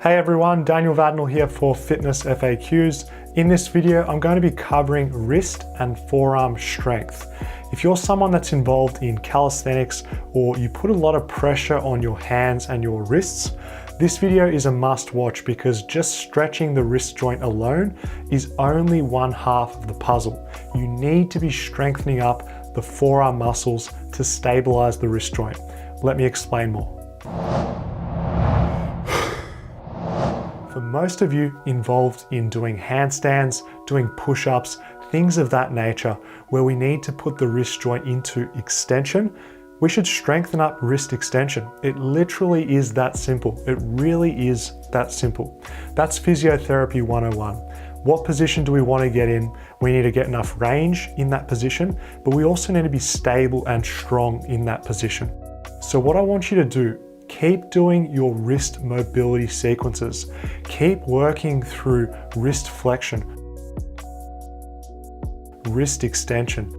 Hey everyone, Daniel Vadnal here for Fitness FAQs. In this video, I'm going to be covering wrist and forearm strength. If you're someone that's involved in calisthenics or you put a lot of pressure on your hands and your wrists, this video is a must watch because just stretching the wrist joint alone is only one half of the puzzle. You need to be strengthening up the forearm muscles to stabilize the wrist joint. Let me explain more. For most of you involved in doing handstands, doing push-ups, things of that nature, where we need to put the wrist joint into extension, we should strengthen up wrist extension. It literally is that simple. It really is that simple. That's physiotherapy 101. What position do we want to get in? We need to get enough range in that position, but we also need to be stable and strong in that position. So what I want you to do, keep doing your wrist mobility sequences. Keep working through wrist flexion, wrist extension,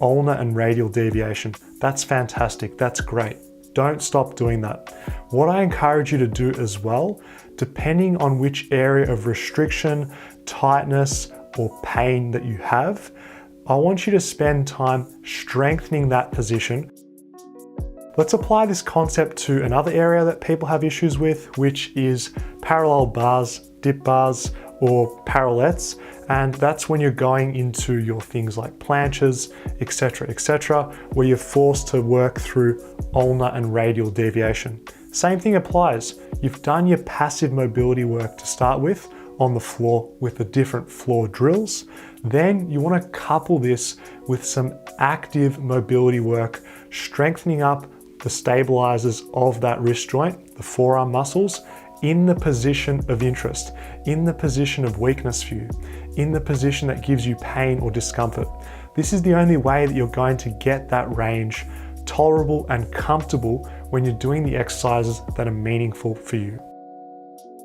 ulnar and radial deviation. That's fantastic, that's great. Don't stop doing that. What I encourage you to do as well, depending on which area of restriction, tightness, or pain that you have, I want you to spend time strengthening that position. Let's apply this concept to another area that people have issues with, which is parallel bars, dip bars, or parallettes. And that's when you're going into your things like planches, etc., where you're forced to work through ulnar and radial deviation. Same thing applies. You've done your passive mobility work to start with on the floor with the different floor drills. Then you want to couple this with some active mobility work, strengthening up the stabilizers of that wrist joint, the forearm muscles, in the position of interest, in the position of weakness for you, in the position that gives you pain or discomfort. This is the only way that you're going to get that range tolerable and comfortable when you're doing the exercises that are meaningful for you.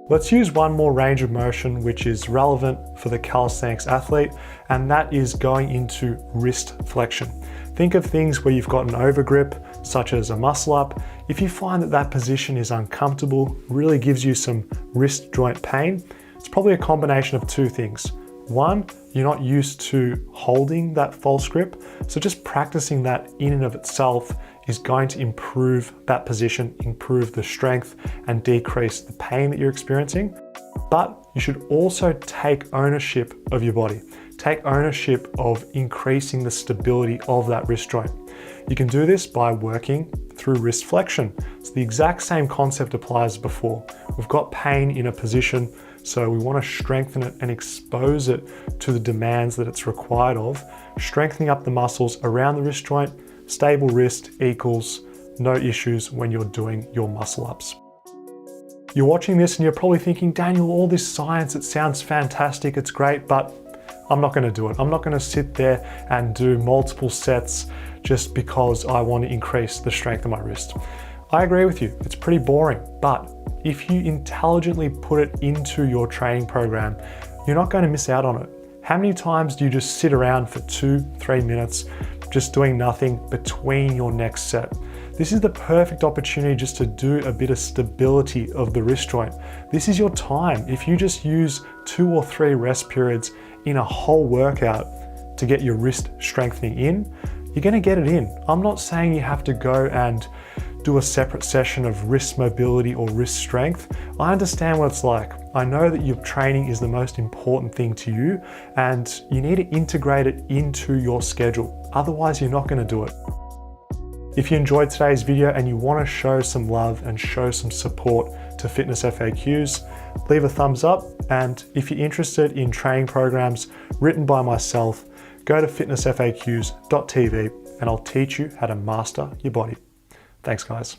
Let's use one more range of motion which is relevant for the calisthenics athlete, and that is going into wrist flexion. Think of things where you've got an overgrip, such as a muscle up. If you find that that position is uncomfortable, really gives you some wrist joint pain, it's probably a combination of two things. One, you're not used to holding that false grip, so just practicing that in and of itself is going to improve that position, improve the strength, and decrease the pain that you're experiencing. But you should also take ownership of your body. Take ownership of increasing the stability of that wrist joint. You can do this by working through wrist flexion. So the exact same concept applies as before. We've got pain in a position, so we want to strengthen it and expose it to the demands that it's required of, strengthening up the muscles around the wrist joint. Stable wrist equals no issues when you're doing your muscle ups. You're watching this and you're probably thinking, Daniel, all this science, it sounds fantastic, it's great, but I'm not going to do it. I'm not going to sit there and do multiple sets just because I want to increase the strength of my wrist. I agree with you, it's pretty boring, but if you intelligently put it into your training program, you're not going to miss out on it. How many times do you just sit around for 2-3 minutes just doing nothing between your next set? This is the perfect opportunity just to do a bit of stability of the wrist joint. This is your time. If you just use 2 or 3 rest periods in a whole workout to get your wrist strengthening in, you're going to get it in. I'm not saying you have to go and do a separate session of wrist mobility or wrist strength. I understand what it's like. I know that your training is the most important thing to you and you need to integrate it into your schedule. Otherwise, you're not going to do it. If you enjoyed today's video and you want to show some love and show some support to Fitness FAQs, leave a thumbs up. And if you're interested in training programs written by myself, go to fitnessfaqs.tv and I'll teach you how to master your body. Thanks, guys.